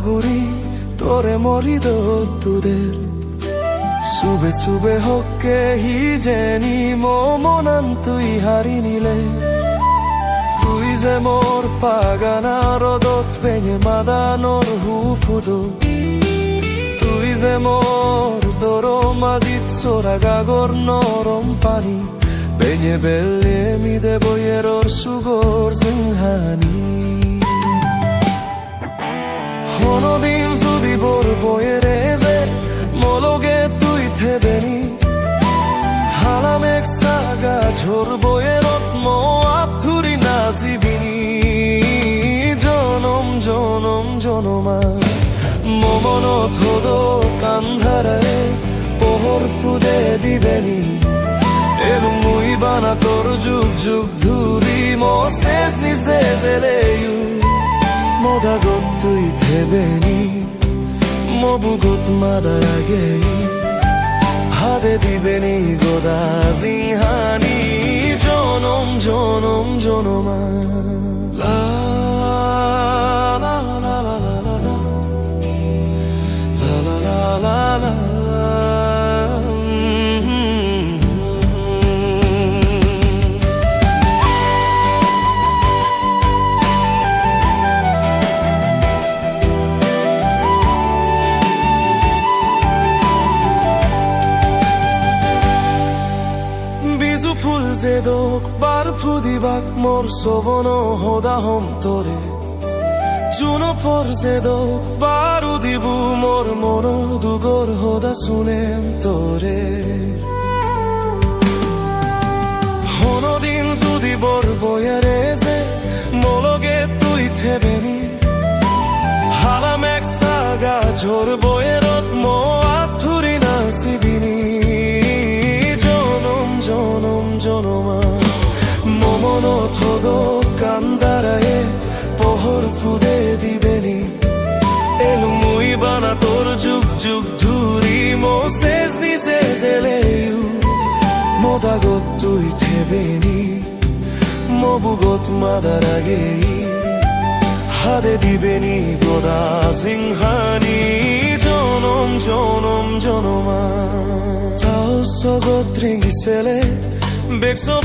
গুড়ি তোরে মরিদ তুদের সুবে সুবে হকে হি জেনি মনান তুই হারি নিলে তুই যে মোর পাগানা রদত ভেঙে মাদানোর হুফুদো তুই যে মোর দরমাদিত সোরা গাগর নরম পানি ভেঙে বেলে মি দেব এরর সুগর সিংহানি কোনদিন যদি বোর বয়েরে যে মলগে তুই থেবেনি হালাম এক সাগা ঝোর বয়েরত মাথুরি নাজিবিনি জনম জনম জনমা মমনত হদ কান্ধারে পোহর ফুদে দিবেনি এলু মুই বানা তোর যুগ যুগ ধুরি মসেস নিসে জেলেয়ু মোদাগত তুই থেবেনি মবুগত মাদারাগে হাতে দিবেনি গোদা সিংহানি জনম জনম জনমা লা লা লা লা লা লা লা লা লা লা ফুল যে দোক বার ফুদিবাক মোর সবন হদা হম তোরে চুন পর যে দোক বারু দিবু মোর মন দুগর হদা শুনেম তোরে হনদিন যদি বর বয়ারে যে মলগে তুই থেবেনি হালাম এক সাগা ঝোর বয়েরত মাথুরি নাসিবিনি জনমা মমনত হদ কান্দারায়ে পোহর ফুদে দিবেনি এলু মুই বানা তোর যুগ যুগ ধুরি মোসেস নিসে জেলেয়ু মোদাগত তুই থেবেনি মবুগত মাদারাগে হাতে দিবেনি গোদা সিংহানি জনম জনম জনমা তাও সগত রিঙ্গিসেলে Big so